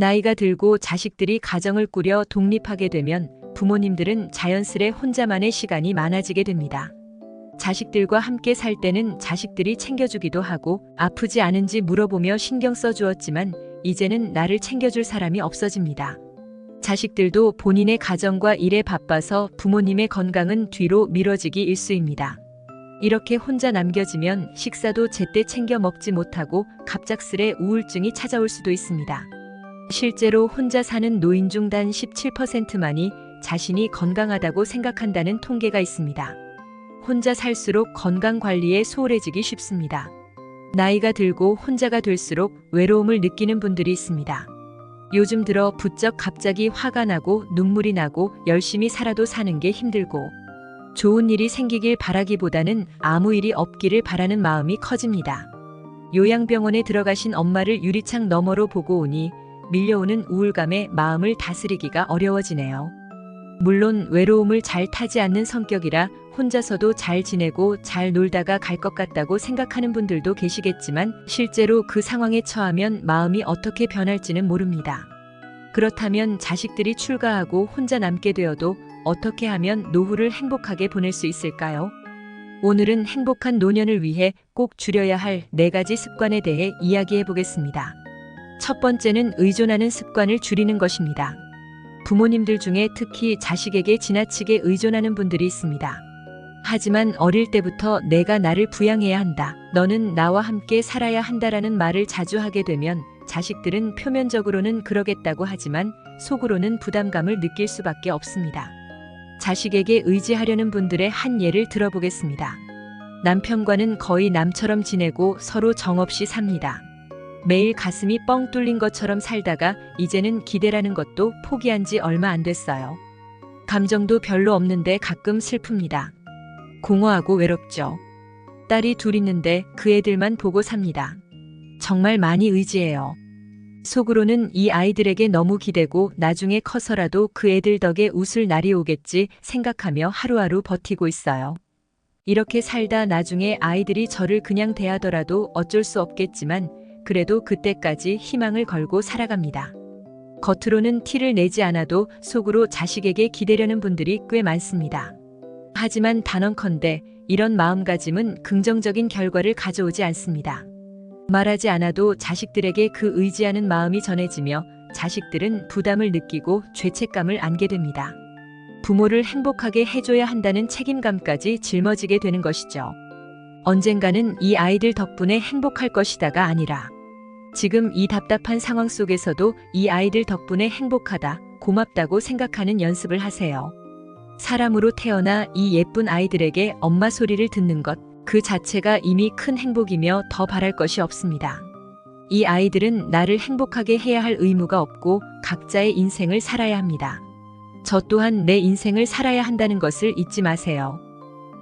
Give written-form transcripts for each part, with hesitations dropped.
나이가 들고 자식들이 가정을 꾸려 독립하게 되면 부모님들은 자연스레 혼자만의 시간이 많아지게 됩니다. 자식들과 함께 살 때는 자식들이 챙겨주기도 하고 아프지 않은지 물어보며 신경 써주었지만 이제는 나를 챙겨줄 사람이 없어집니다. 자식들도 본인의 가정과 일에 바빠서 부모님의 건강은 뒤로 미뤄지기 일쑤입니다. 이렇게 혼자 남겨지면 식사도 제때 챙겨 먹지 못하고 갑작스레 우울증이 찾아올 수도 있습니다. 실제로 혼자 사는 노인 중 단 17%만이 자신이 건강하다고 생각한다는 통계가 있습니다. 혼자 살수록 건강 관리에 소홀해지기 쉽습니다. 나이가 들고 혼자가 될수록 외로움을 느끼는 분들이 있습니다. 요즘 들어 부쩍 갑자기 화가 나고 눈물이 나고 열심히 살아도 사는 게 힘들고 좋은 일이 생기길 바라기보다는 아무 일이 없기를 바라는 마음이 커집니다. 요양병원에 들어가신 엄마를 유리창 너머로 보고 오니 밀려오는 우울감에 마음을 다스리기가 어려워지네요. 물론 외로움을 잘 타지 않는 성격이라 혼자서도 잘 지내고 잘 놀다가 갈 것 같다고 생각하는 분들도 계시겠지만 실제로 그 상황에 처하면 마음이 어떻게 변할지는 모릅니다. 그렇다면 자식들이 출가하고 혼자 남게 되어도 어떻게 하면 노후를 행복하게 보낼 수 있을까요? 오늘은 행복한 노년을 위해 꼭 줄여야 할 4가지 습관에 대해 이야기해 보겠습니다. 첫 번째는 의존하는 습관을 줄이는 것입니다. 부모님들 중에 특히 자식에게 지나치게 의존하는 분들이 있습니다. 하지만 어릴 때부터 내가 나를 부양해야 한다, 너는 나와 함께 살아야 한다라는 말을 자주 하게 되면 자식들은 표면적으로는 그러겠다고 하지만 속으로는 부담감을 느낄 수밖에 없습니다. 자식에게 의지하려는 분들의 한 예를 들어보겠습니다. 남편과는 거의 남처럼 지내고 서로 정없이 삽니다. 매일 가슴이 뻥 뚫린 것처럼 살다가 이제는 기대라는 것도 포기한 지 얼마 안 됐어요. 감정도 별로 없는데 가끔 슬픕니다. 공허하고 외롭죠. 딸이 둘 있는데 그 애들만 보고 삽니다. 정말 많이 의지해요. 속으로는 이 아이들에게 너무 기대고 나중에 커서라도 그 애들 덕에 웃을 날이 오겠지 생각하며 하루하루 버티고 있어요. 이렇게 살다 나중에 아이들이 저를 그냥 대하더라도 어쩔 수 없겠지만 그래도 그때까지 희망을 걸고 살아갑니다. 겉으로는 티를 내지 않아도 속으로 자식에게 기대려는 분들이 꽤 많습니다. 하지만 단언컨대 이런 마음가짐은 긍정적인 결과를 가져오지 않습니다. 말하지 않아도 자식들에게 그 의지하는 마음이 전해지며 자식들은 부담을 느끼고 죄책감을 안게 됩니다. 부모를 행복하게 해줘야 한다는 책임감까지 짊어지게 되는 것이죠. 언젠가는 이 아이들 덕분에 행복할 것이다가 아니라 지금 이 답답한 상황 속에서도 이 아이들 덕분에 행복하다, 고맙다고 생각하는 연습을 하세요. 사람으로 태어나 이 예쁜 아이들에게 엄마 소리를 듣는 것, 그 자체가 이미 큰 행복이며 더 바랄 것이 없습니다. 이 아이들은 나를 행복하게 해야 할 의무가 없고 각자의 인생을 살아야 합니다. 저 또한 내 인생을 살아야 한다는 것을 잊지 마세요.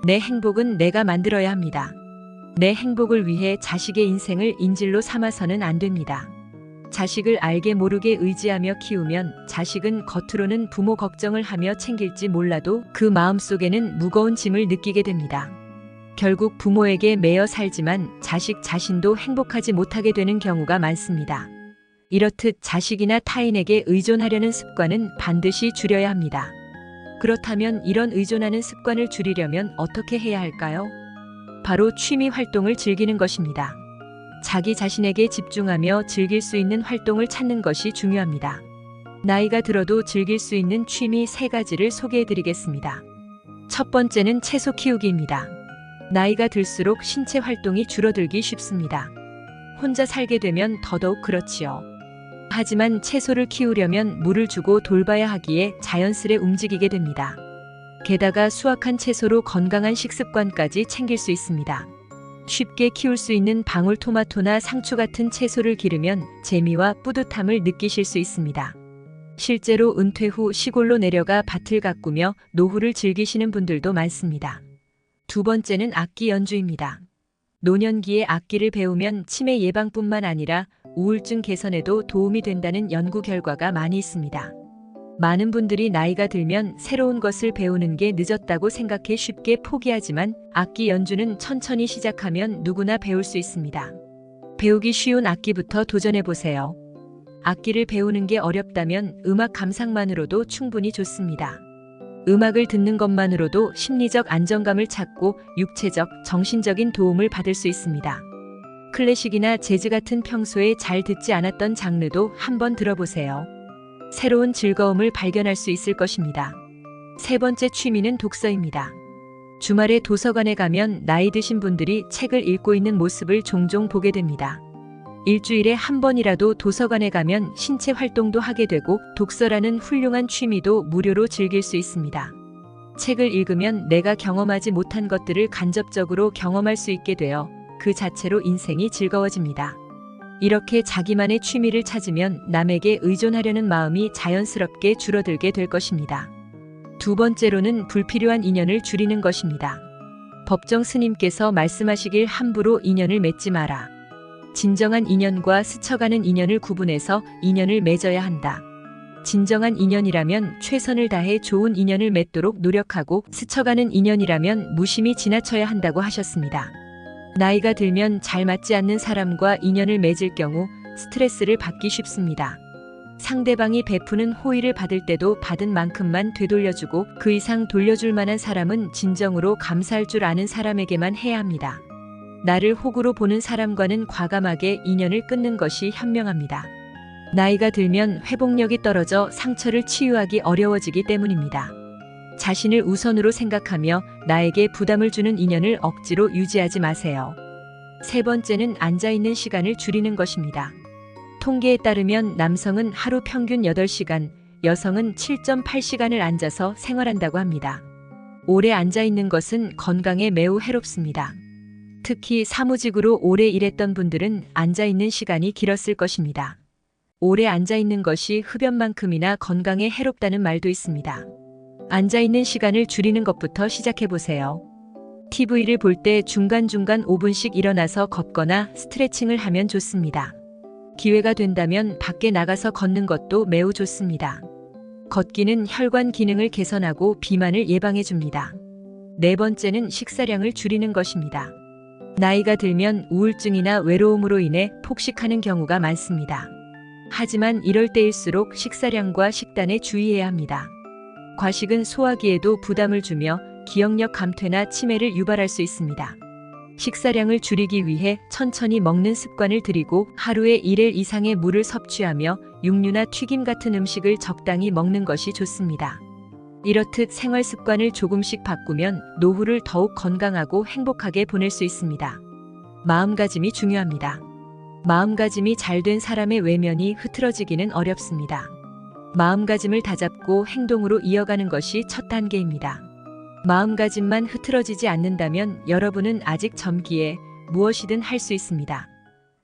내 행복은 내가 만들어야 합니다. 내 행복을 위해 자식의 인생을 인질로 삼아서는 안 됩니다. 자식을 알게 모르게 의지하며 키우면 자식은 겉으로는 부모 걱정을 하며 챙길지 몰라도 그 마음속에는 무거운 짐을 느끼게 됩니다. 결국 부모에게 매여 살지만 자식 자신도 행복하지 못하게 되는 경우가 많습니다. 이렇듯 자식이나 타인에게 의존하려는 습관은 반드시 줄여야 합니다. 그렇다면 이런 의존하는 습관을 줄이려면 어떻게 해야 할까요? 바로 취미 활동을 즐기는 것입니다. 자기 자신에게 집중하며 즐길 수 있는 활동을 찾는 것이 중요합니다. 나이가 들어도 즐길 수 있는 취미 3가지를 소개해 드리겠습니다. 첫 번째는 채소 키우기입니다. 나이가 들수록 신체 활동이 줄어들기 쉽습니다. 혼자 살게 되면 더더욱 그렇지요. 하지만 채소를 키우려면 물을 주고 돌봐야 하기에 자연스레 움직이게 됩니다. 게다가 수확한 채소로 건강한 식습관까지 챙길 수 있습니다. 쉽게 키울 수 있는 방울토마토나 상추 같은 채소를 기르면 재미와 뿌듯함을 느끼실 수 있습니다. 실제로 은퇴 후 시골로 내려가 밭을 가꾸며 노후를 즐기시는 분들도 많습니다. 두 번째는 악기 연주입니다. 노년기에 악기를 배우면 치매 예방뿐만 아니라 우울증 개선에도 도움이 된다는 연구 결과가 많이 있습니다. 많은 분들이 나이가 들면 새로운 것을 배우는 게 늦었다고 생각해 쉽게 포기하지만 악기 연주는 천천히 시작하면 누구나 배울 수 있습니다. 배우기 쉬운 악기부터 도전해보세요. 악기를 배우는 게 어렵다면 음악 감상만으로도 충분히 좋습니다. 음악을 듣는 것만으로도 심리적 안정감을 찾고 육체적, 정신적인 도움을 받을 수 있습니다. 클래식이나 재즈 같은 평소에 잘 듣지 않았던 장르도 한번 들어보세요. 새로운 즐거움을 발견할 수 있을 것입니다. 세 번째 취미는 독서입니다. 주말에 도서관에 가면 나이 드신 분들이 책을 읽고 있는 모습을 종종 보게 됩니다. 일주일에 한 번이라도 도서관에 가면 신체 활동도 하게 되고 독서라는 훌륭한 취미도 무료로 즐길 수 있습니다. 책을 읽으면 내가 경험하지 못한 것들을 간접적으로 경험할 수 있게 되어 그 자체로 인생이 즐거워집니다. 이렇게 자기만의 취미를 찾으면 남에게 의존하려는 마음이 자연스럽게 줄어들게 될 것입니다. 두 번째로는 불필요한 인연을 줄이는 것입니다. 법정 스님께서 말씀하시길 함부로 인연을 맺지 마라. 진정한 인연과 스쳐가는 인연을 구분해서 인연을 맺어야 한다. 진정한 인연이라면 최선을 다해 좋은 인연을 맺도록 노력하고 스쳐가는 인연이라면 무심히 지나쳐야 한다고 하셨습니다. 나이가 들면 잘 맞지 않는 사람과 인연을 맺을 경우 스트레스를 받기 쉽습니다. 상대방이 베푸는 호의를 받을 때도 받은 만큼만 되돌려주고 그 이상 돌려줄 만한 사람은 진정으로 감사할 줄 아는 사람에게만 해야 합니다. 나를 호구로 보는 사람과는 과감하게 인연을 끊는 것이 현명합니다. 나이가 들면 회복력이 떨어져 상처를 치유하기 어려워지기 때문입니다. 자신을 우선으로 생각하며 나에게 부담을 주는 인연을 억지로 유지하지 마세요. 세 번째는 앉아있는 시간을 줄이는 것입니다. 통계에 따르면 남성은 하루 평균 8시간, 여성은 7.8시간을 앉아서 생활한다고 합니다. 오래 앉아있는 것은 건강에 매우 해롭습니다. 특히 사무직으로 오래 일했던 분들은 앉아있는 시간이 길었을 것입니다. 오래 앉아있는 것이 흡연만큼이나 건강에 해롭다는 말도 있습니다. 앉아있는 시간을 줄이는 것부터 시작해보세요. TV를 볼 때 중간중간 5분씩 일어나서 걷거나 스트레칭을 하면 좋습니다. 기회가 된다면 밖에 나가서 걷는 것도 매우 좋습니다. 걷기는 혈관 기능을 개선하고 비만을 예방해줍니다. 네 번째는 식사량을 줄이는 것입니다. 나이가 들면 우울증이나 외로움으로 인해 폭식하는 경우가 많습니다. 하지만 이럴 때일수록 식사량과 식단에 주의해야 합니다. 과식은 소화기에도 부담을 주며 기억력 감퇴나 치매를 유발할 수 있습니다. 식사량을 줄이기 위해 천천히 먹는 습관을 들이고 하루에 1일 이상의 물을 섭취하며 육류나 튀김 같은 음식을 적당히 먹는 것이 좋습니다. 이렇듯 생활 습관을 조금씩 바꾸면 노후를 더욱 건강하고 행복하게 보낼 수 있습니다. 마음가짐이 중요합니다. 마음가짐이 잘된 사람의 외면이 흐트러지기는 어렵습니다. 마음가짐을 다잡고 행동으로 이어가는 것이 첫 단계입니다. 마음가짐만 흐트러지지 않는다면 여러분은 아직 젊기에 무엇이든 할 수 있습니다.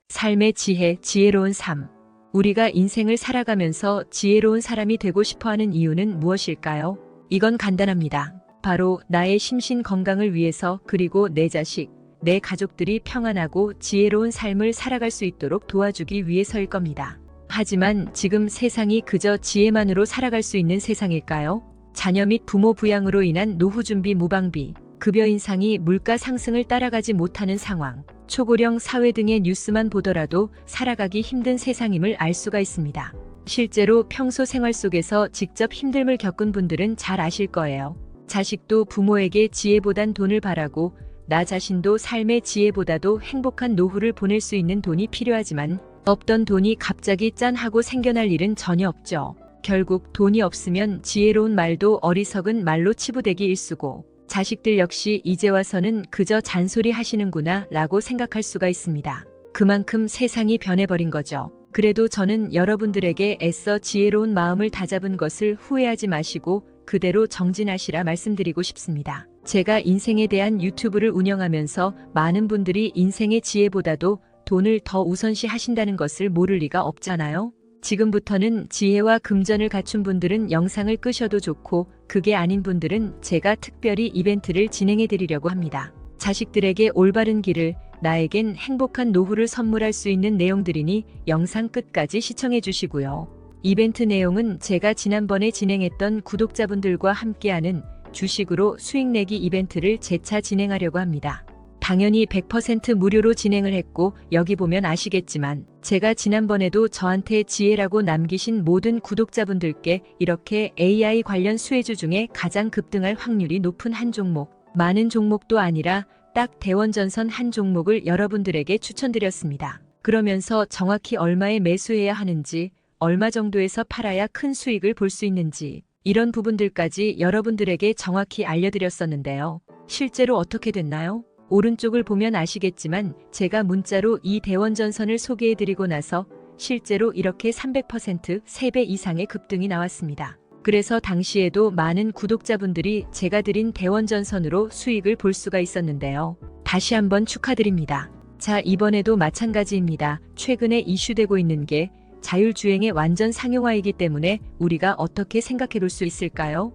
삶의 지혜, 지혜로운 삶. 우리가 인생을 살아가면서 지혜로운 사람이 되고 싶어하는 이유는 무엇일까요? 이건 간단합니다. 바로 나의 심신 건강을 위해서 그리고 내 자식, 내 가족들이 평안하고 지혜로운 삶을 살아갈 수 있도록 도와주기 위해서일 겁니다. 하지만 지금 세상이 그저 지혜만으로 살아갈 수 있는 세상일까요? 자녀 및 부모 부양으로 인한 노후 준비 무방비, 급여 인상이 물가 상승을 따라가지 못하는 상황, 초고령 사회 등의 뉴스만 보더라도 살아가기 힘든 세상임을 알 수가 있습니다. 실제로 평소 생활 속에서 직접 힘듦을 겪은 분들은 잘 아실 거예요. 자식도 부모에게 지혜보단 돈을 바라고 나 자신도 삶의 지혜보다도 행복한 노후를 보낼 수 있는 돈이 필요하지만 없던 돈이 갑자기 짠 하고 생겨날 일은 전혀 없죠. 결국 돈이 없으면 지혜로운 말도 어리석은 말로 치부되기 일쑤고 자식들 역시 이제 와서는 그저 잔소리 하시는구나 라고 생각할 수가 있습니다. 그만큼 세상이 변해버린 거죠. 그래도 저는 여러분들에게 애써 지혜로운 마음을 다잡은 것을 후회하지 마시고 그대로 정진하시라 말씀드리고 싶습니다. 제가 인생에 대한 유튜브를 운영하면서 많은 분들이 인생의 지혜보다도 돈을 더 우선시 하신다는 것을 모를 리가 없잖아요. 지금부터는 지혜와 금전을 갖춘 분들은 영상을 끄셔도 좋고 그게 아닌 분들은 제가 특별히 이벤트를 진행해 드리려고 합니다. 자식들에게 올바른 길을, 나에겐 행복한 노후를 선물할 수 있는 내용들이니 영상 끝까지 시청해 주시고요. 이벤트 내용은 제가 지난번에 진행했던 구독자분들과 함께하는 주식으로 수익 내기 이벤트를 재차 진행하려고 합니다. 당연히 100% 무료로 진행을 했고 여기 보면 아시겠지만 제가 지난번에도 저한테 지혜라고 남기신 모든 구독자분들께 이렇게 AI 관련 수혜주 중에 가장 급등할 확률이 높은 한 종목, 많은 종목도 아니라 딱 대원전선 한 종목을 여러분들에게 추천드렸습니다. 그러면서 정확히 얼마에 매수해야 하는지, 얼마 정도에서 팔아야 큰 수익을 볼 수 있는지 이런 부분들까지 여러분들에게 정확히 알려드렸었는데요. 실제로 어떻게 됐나요? 오른쪽을 보면 아시겠지만 제가 문자로 이 대원전선을 소개해드리고 나서 실제로 이렇게 300% 3배 이상의 급등이 나왔습니다. 그래서 당시에도 많은 구독자분들이 제가 드린 대원전선으로 수익을 볼 수가 있었는데요. 다시 한번 축하드립니다. 자, 이번에도 마찬가지입니다. 최근에 이슈되고 있는 게 자율주행의 완전 상용화이기 때문에 우리가 어떻게 생각해 볼 수 있을까요?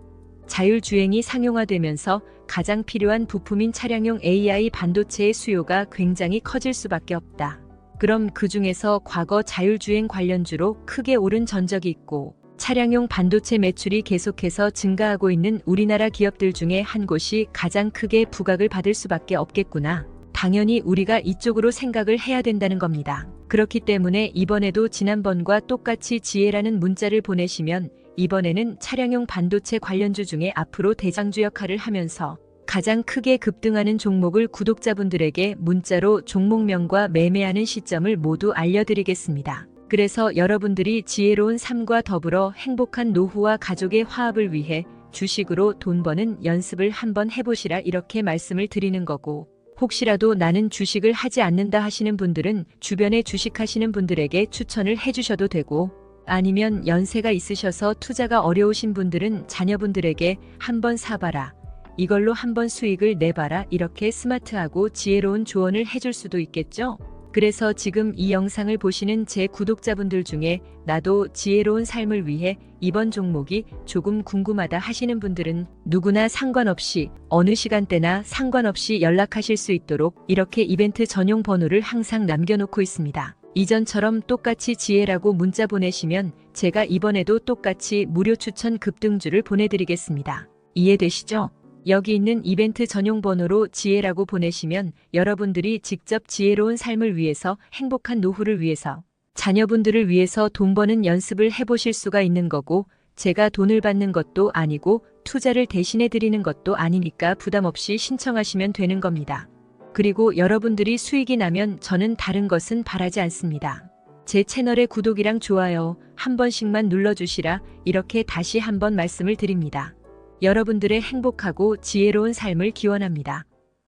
자율주행이 상용화되면서 가장 필요한 부품인 차량용 AI 반도체의 수요가 굉장히 커질 수밖에 없다. 그럼 그 중에서 과거 자율주행 관련주로 크게 오른 전적이 있고 차량용 반도체 매출이 계속해서 증가하고 있는 우리나라 기업들 중에 한 곳이 가장 크게 부각을 받을 수밖에 없겠구나. 당연히 우리가 이쪽으로 생각을 해야 된다는 겁니다. 그렇기 때문에 이번에도 지난번과 똑같이 지혜라는 문자를 보내시면 이번에는 차량용 반도체 관련주 중에 앞으로 대장주 역할을 하면서 가장 크게 급등하는 종목을 구독자분들에게 문자로 종목명과 매매하는 시점을 모두 알려드리겠습니다. 그래서 여러분들이 지혜로운 삶과 더불어 행복한 노후와 가족의 화합을 위해 주식으로 돈 버는 연습을 한번 해보시라 이렇게 말씀을 드리는 거고, 혹시라도 나는 주식을 하지 않는다 하시는 분들은 주변에 주식하시는 분들에게 추천을 해주셔도 되고, 아니면 연세가 있으셔서 투자가 어려우신 분들은 자녀분들에게 한번 사봐라, 이걸로 한번 수익을 내봐라 이렇게 스마트하고 지혜로운 조언을 해줄 수도 있겠죠? 그래서 지금 이 영상을 보시는 제 구독자분들 중에 나도 지혜로운 삶을 위해 이번 종목이 조금 궁금하다 하시는 분들은 누구나 상관없이 어느 시간대나 상관없이 연락하실 수 있도록 이렇게 이벤트 전용 번호를 항상 남겨놓고 있습니다. 이전처럼 똑같이 지혜라고 문자 보내시면 제가 이번에도 똑같이 무료 추천 급등주를 보내드리겠습니다. 이해되시죠? 여기 있는 이벤트 전용 번호로 지혜라고 보내시면 여러분들이 직접 지혜로운 삶을 위해서, 행복한 노후를 위해서, 자녀분들을 위해서 돈 버는 연습을 해보실 수가 있는 거고, 제가 돈을 받는 것도 아니고 투자를 대신해 드리는 것도 아니니까 부담 없이 신청하시면 되는 겁니다. 그리고 여러분들이 수익이 나면 저는 다른 것은 바라지 않습니다. 제 채널의 구독이랑 좋아요 한 번씩만 눌러주시라 이렇게 다시 한번 말씀을 드립니다. 여러분들의 행복하고 지혜로운 삶을 기원합니다.